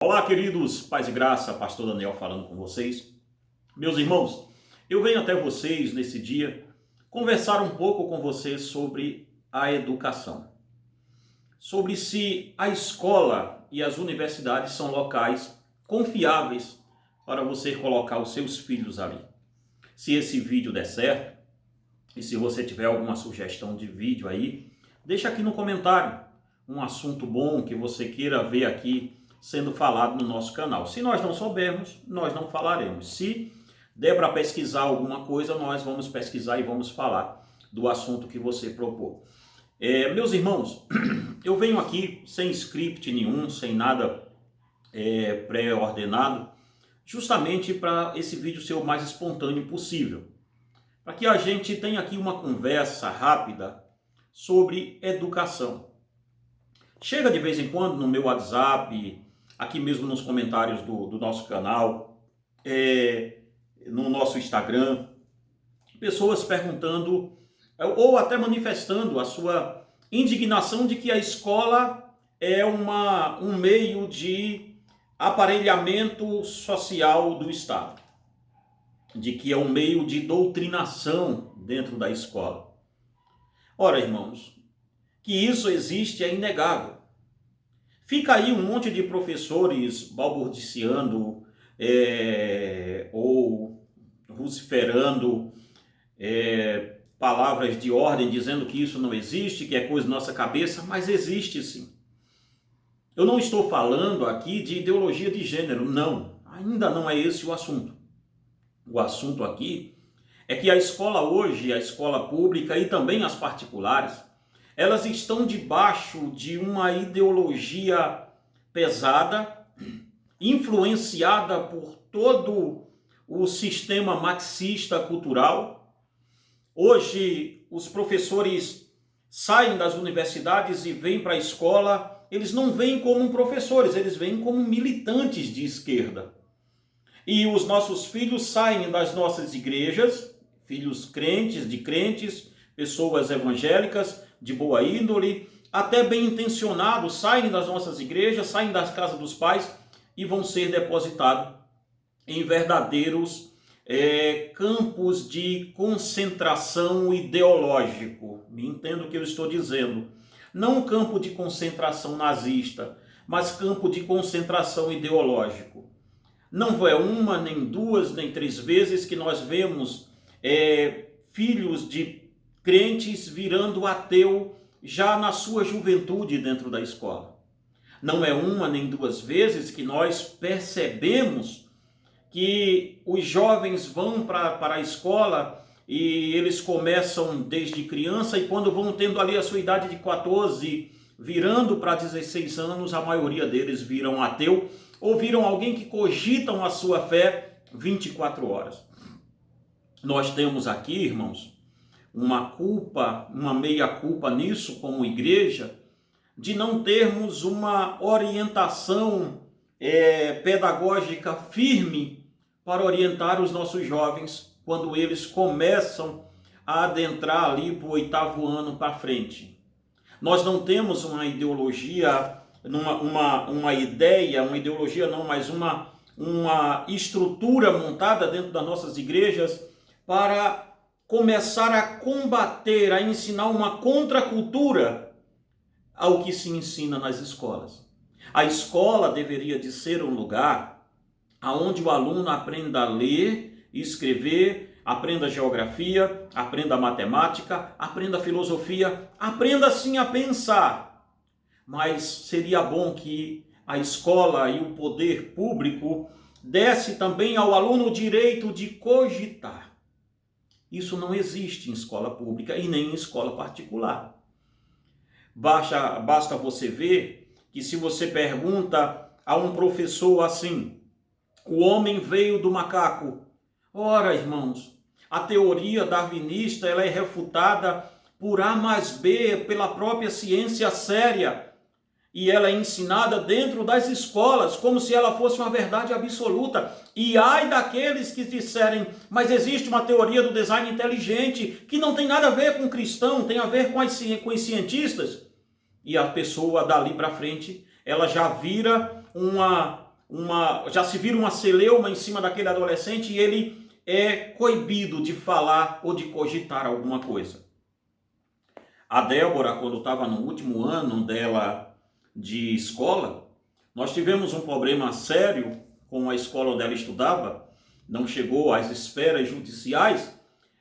Olá, queridos, paz e graça, pastor Daniel falando com vocês. Meus irmãos, eu venho até vocês nesse dia conversar um pouco com vocês sobre a educação. Sobre se a escola e as universidades são locais confiáveis para você colocar os seus filhos ali. Se esse vídeo der certo, e se você tiver alguma sugestão de vídeo aí, deixa aqui no comentário um assunto bom que você queira ver aqui sendo falado no nosso canal. Se nós não soubermos, nós não falaremos. Se der para pesquisar alguma coisa, nós vamos pesquisar e vamos falar do assunto que você propor. Meus irmãos, eu venho aqui sem script nenhum, sem nada pré-ordenado, justamente para esse vídeo ser o mais espontâneo possível. Para que a gente tenha aqui uma conversa rápida sobre educação. Chega de vez em quando no meu WhatsApp, aqui mesmo nos comentários do nosso canal, no nosso Instagram, pessoas perguntando ou até manifestando a sua indignação de que a escola é um meio de aparelhamento social do Estado, de que é um meio de doutrinação dentro da escola. Ora, irmãos, que isso existe é inegável. Fica aí um monte de professores balbuciando ou vociferando palavras de ordem, dizendo que isso não existe, que é coisa da nossa cabeça, mas existe sim. Eu não estou falando aqui de ideologia de gênero, não. Ainda não é esse o assunto. O assunto aqui é que a escola hoje, a escola pública e também as particulares, elas estão debaixo de uma ideologia pesada, influenciada por todo o sistema marxista cultural. Hoje, os professores saem das universidades e vêm para a escola, eles não vêm como professores, eles vêm como militantes de esquerda. E os nossos filhos saem das nossas igrejas, filhos crentes, de crentes, pessoas evangélicas, de boa índole, até bem intencionados, saem das nossas igrejas, saem das casas dos pais e vão ser depositados em verdadeiros campos de concentração ideológico. Me entendo o que eu estou dizendo. Não um campo de concentração nazista, mas campo de concentração ideológico. Não é uma, nem duas, nem três vezes que nós vemos filhos de crentes virando ateu já na sua juventude dentro da escola. Não é uma nem duas vezes que nós percebemos que os jovens vão para a escola e eles começam desde criança e quando vão tendo ali a sua idade de 14, virando para 16 anos, a maioria deles viram ateu ou viram alguém que cogitam a sua fé 24 horas. Nós temos aqui, irmãos, uma meia-culpa nisso como igreja, de não termos uma orientação pedagógica firme para orientar os nossos jovens quando eles começam a adentrar ali para o 8º ano para frente. Nós não temos uma ideologia, uma ideologia não, mas uma estrutura montada dentro das nossas igrejas para começar a combater, a ensinar uma contracultura ao que se ensina nas escolas. A escola deveria de ser um lugar onde o aluno aprenda a ler, escrever, aprenda geografia, aprenda matemática, aprenda filosofia, aprenda sim a pensar. Mas seria bom que a escola e o poder público desse também ao aluno o direito de cogitar. Isso não existe em escola pública e nem em escola particular. Basta você ver que se você pergunta a um professor assim, o homem veio do macaco. Ora, irmãos, a teoria darwinista ela é refutada por A mais B, pela própria ciência séria. E ela é ensinada dentro das escolas, como se ela fosse uma verdade absoluta. E ai daqueles que disserem, mas existe uma teoria do design inteligente, que não tem nada a ver com o cristão, tem a ver com os cientistas. E a pessoa dali para frente, ela já vira uma já se vira uma celeuma em cima daquele adolescente e ele é coibido de falar ou de cogitar alguma coisa. A Débora, quando estava no último ano dela de escola, nós tivemos um problema sério com a escola onde ela estudava, não chegou às esferas judiciais,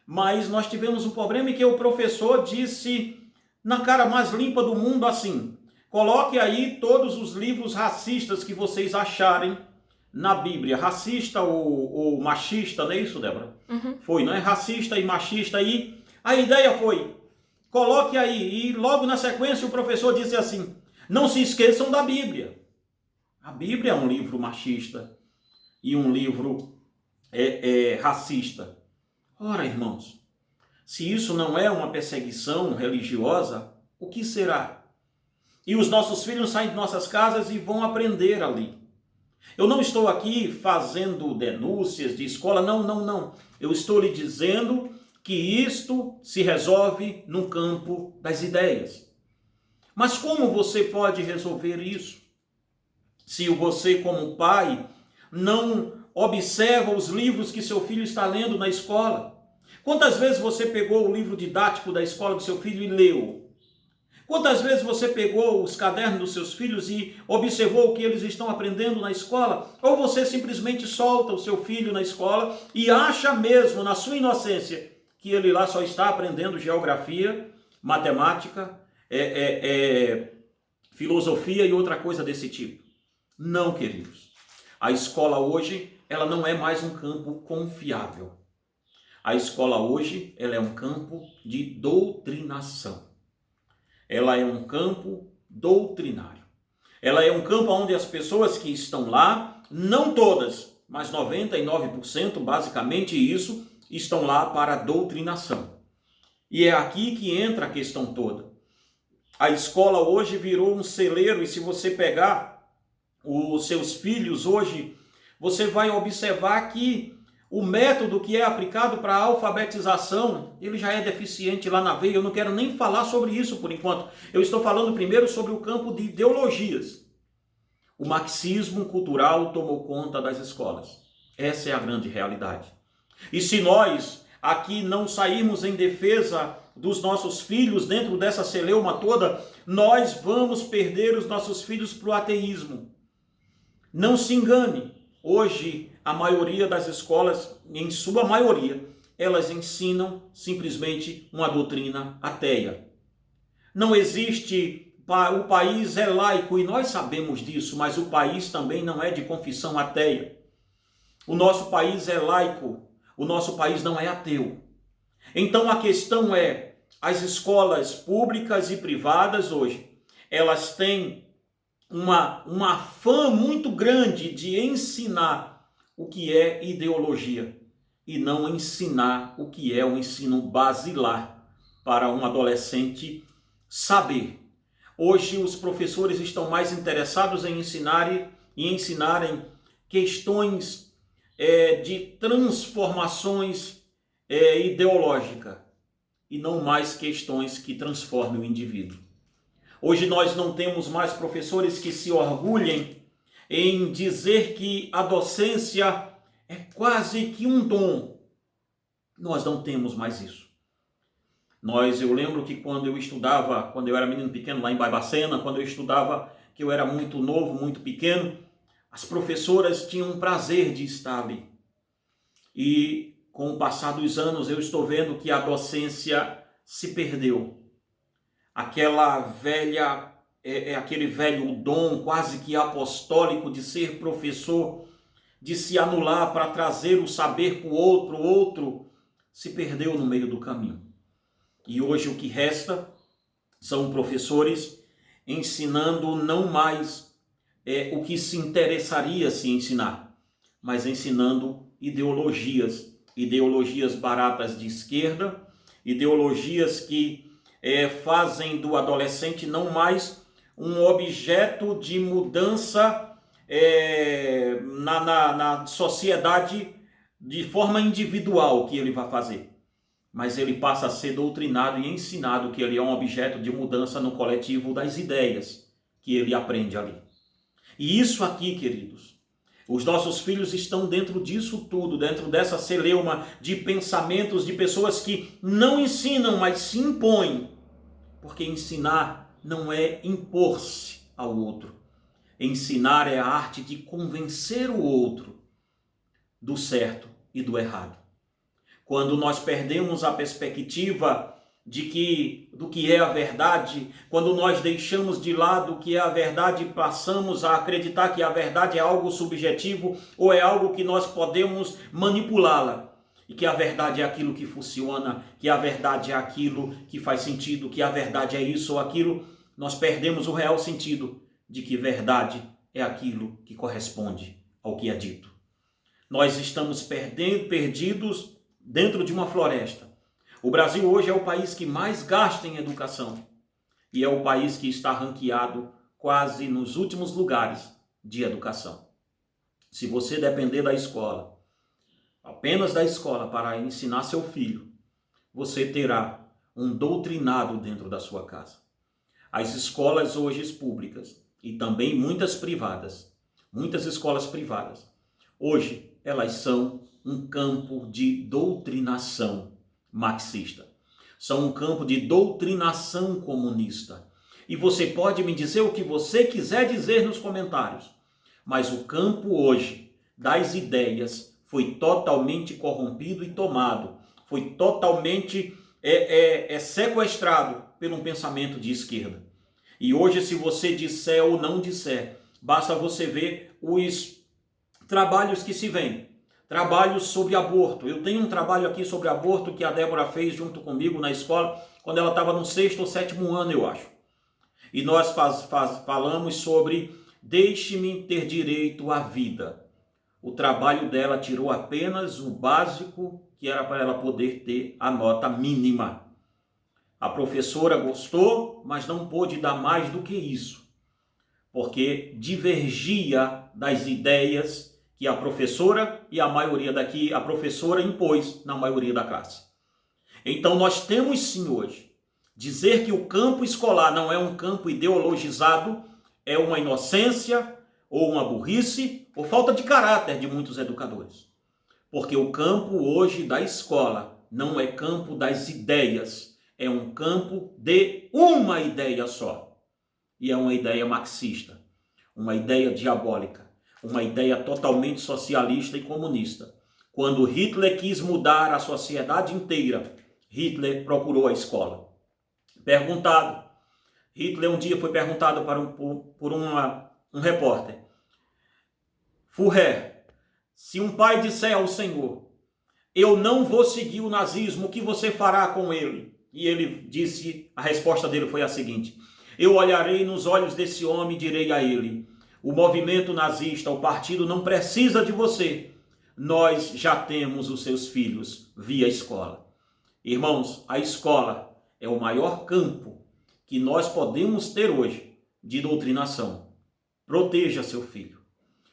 mas nós tivemos um problema em que o professor disse na cara mais limpa do mundo assim: coloque aí todos os livros racistas que vocês acharem na Bíblia. Racista ou machista, não é isso, Débora? Uhum. Foi, não é? Racista e machista aí. A ideia foi: coloque aí. E logo na sequência o professor disse assim: não se esqueçam da Bíblia. A Bíblia é um livro machista e um livro racista. Ora, irmãos, se isso não é uma perseguição religiosa, o que será? E os nossos filhos saem de nossas casas e vão aprender ali. Eu não estou aqui fazendo denúncias de escola, não. Eu estou lhe dizendo que isto se resolve no campo das ideias. Mas como você pode resolver isso? Se você, como pai, não observa os livros que seu filho está lendo na escola. Quantas vezes você pegou o livro didático da escola do seu filho e leu? Quantas vezes você pegou os cadernos dos seus filhos e observou o que eles estão aprendendo na escola? Ou você simplesmente solta o seu filho na escola e acha mesmo, na sua inocência, que ele lá só está aprendendo geografia, matemática, filosofia e outra coisa desse tipo? Não, queridos. A escola hoje, ela não é mais um campo confiável. A escola hoje, ela é um campo de doutrinação. Ela é um campo doutrinário. Ela é um campo onde as pessoas que estão lá, não todas, mas 99%, basicamente isso, estão lá para a doutrinação. E é aqui que entra a questão toda. A escola hoje virou um celeiro, e se você pegar os seus filhos hoje, você vai observar que o método que é aplicado para a alfabetização, ele já é deficiente lá na veia. Eu não quero nem falar sobre isso por enquanto. Eu estou falando primeiro sobre o campo de ideologias. O marxismo cultural tomou conta das escolas. Essa é a grande realidade. E se nós aqui não sairmos em defesa dos nossos filhos dentro dessa celeuma toda, nós vamos perder os nossos filhos para o ateísmo. Não se engane, hoje a maioria das escolas, em sua maioria, elas ensinam simplesmente uma doutrina ateia. Não existe, o país é laico e nós sabemos disso, mas o país também não é de confissão ateia. O nosso país é laico, o nosso país não é ateu. Então a questão é, as escolas públicas e privadas hoje, elas têm uma fã muito grande de ensinar o que é ideologia e não ensinar o que é o ensino basilar para um adolescente saber. Hoje os professores estão mais interessados em ensinarem questões de transformações ideológicas e não mais questões que transformem o indivíduo. Hoje nós não temos mais professores que se orgulhem em dizer que a docência é quase que um dom. Nós não temos mais isso. Eu lembro que quando eu era menino pequeno lá em Barbacena, quando eu estudava, que eu era muito novo, muito pequeno, as professoras tinham prazer de estar ali. E com o passar dos anos eu estou vendo que a docência se perdeu. Aquele velho dom quase que apostólico de ser professor, de se anular para trazer o saber para o outro, se perdeu no meio do caminho. E hoje o que resta são professores ensinando não mais o que se interessaria se ensinar, mas ensinando ideologias baratas de esquerda, ideologias que fazem do adolescente não mais um objeto de mudança na sociedade de forma individual que ele vai fazer. Mas ele passa a ser doutrinado e ensinado que ele é um objeto de mudança no coletivo das ideias que ele aprende ali. E isso aqui, queridos, Os nossos filhos estão dentro disso tudo, dentro dessa celeuma de pensamentos de pessoas que não ensinam, mas se impõem. Porque ensinar não é impor-se ao outro. Ensinar é a arte de convencer o outro do certo e do errado. Quando nós perdemos a perspectiva do que é a verdade, quando nós deixamos de lado o que é a verdade e passamos a acreditar que a verdade é algo subjetivo ou é algo que nós podemos manipulá-la, e que a verdade é aquilo que funciona, que a verdade é aquilo que faz sentido, que a verdade é isso ou aquilo, nós perdemos o real sentido de que verdade é aquilo que corresponde ao que é dito. Nós estamos perdidos dentro de uma floresta. O Brasil hoje é o país que mais gasta em educação e é o país que está ranqueado quase nos últimos lugares de educação. Se você depender da escola, apenas da escola para ensinar seu filho, você terá um doutrinado dentro da sua casa. As escolas hoje públicas e também muitas escolas privadas, hoje elas são um campo de doutrinação marxista. São um campo de doutrinação comunista. E você pode me dizer o que você quiser dizer nos comentários, mas o campo hoje das ideias foi totalmente corrompido e tomado, foi totalmente sequestrado por um pensamento de esquerda. E hoje, se você disser ou não disser, basta você ver os trabalhos que se vêm. Trabalhos sobre aborto. Eu tenho um trabalho aqui sobre aborto que a Débora fez junto comigo na escola, quando ela estava no 6º ou 7º ano, eu acho. E nós falamos sobre deixe-me ter direito à vida. O trabalho dela tirou apenas o básico, que era para ela poder ter a nota mínima. A professora gostou, mas não pôde dar mais do que isso, porque divergia das ideias que a professora e a maioria daqui, a professora impôs na maioria da classe. Então nós temos sim hoje, dizer que o campo escolar não é um campo ideologizado, é uma inocência, ou uma burrice, ou falta de caráter de muitos educadores. Porque o campo hoje da escola não é campo das ideias, é um campo de uma ideia só. E é uma ideia marxista, uma ideia diabólica, uma ideia totalmente socialista e comunista. Quando Hitler quis mudar a sociedade inteira, Hitler procurou a escola. Hitler um dia foi perguntado por um repórter: Führer, se um pai disser ao Senhor, eu não vou seguir o nazismo, o que você fará com ele? E ele disse, a resposta dele foi a seguinte: eu olharei nos olhos desse homem e direi a ele, o movimento nazista, o partido não precisa de você. Nós já temos os seus filhos via escola. Irmãos, a escola é o maior campo que nós podemos ter hoje de doutrinação. Proteja seu filho.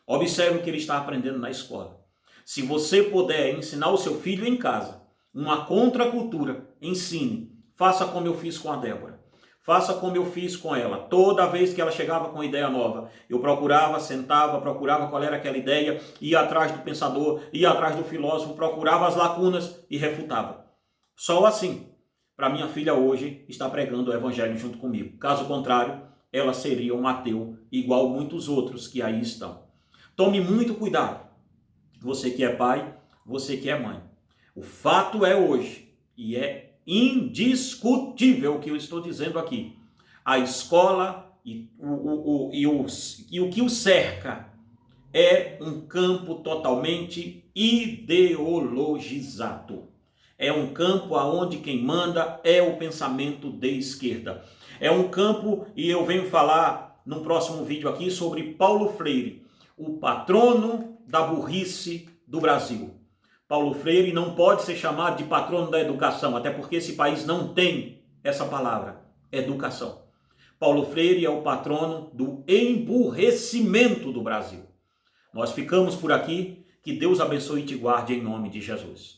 Observe o que ele está aprendendo na escola. Se você puder ensinar o seu filho em casa uma contracultura, ensine. Faça como eu fiz com a Débora. Faça como eu fiz com ela. Toda vez que ela chegava com ideia nova, eu procurava, sentava, procurava qual era aquela ideia, ia atrás do pensador, ia atrás do filósofo, procurava as lacunas e refutava. Só assim, para minha filha hoje, está pregando o evangelho junto comigo. Caso contrário, ela seria um ateu, igual muitos outros que aí estão. Tome muito cuidado. Você que é pai, você que é mãe. O fato é hoje, e é indiscutível o que eu estou dizendo aqui. A escola e o que o cerca é um campo totalmente ideologizado. É um campo onde quem manda é o pensamento de esquerda. É um campo, e eu venho falar no próximo vídeo aqui sobre Paulo Freire, o patrono da burrice do Brasil. Paulo Freire não pode ser chamado de patrono da educação, até porque esse país não tem essa palavra, educação. Paulo Freire é o patrono do emburrecimento do Brasil. Nós ficamos por aqui, que Deus abençoe e te guarde em nome de Jesus.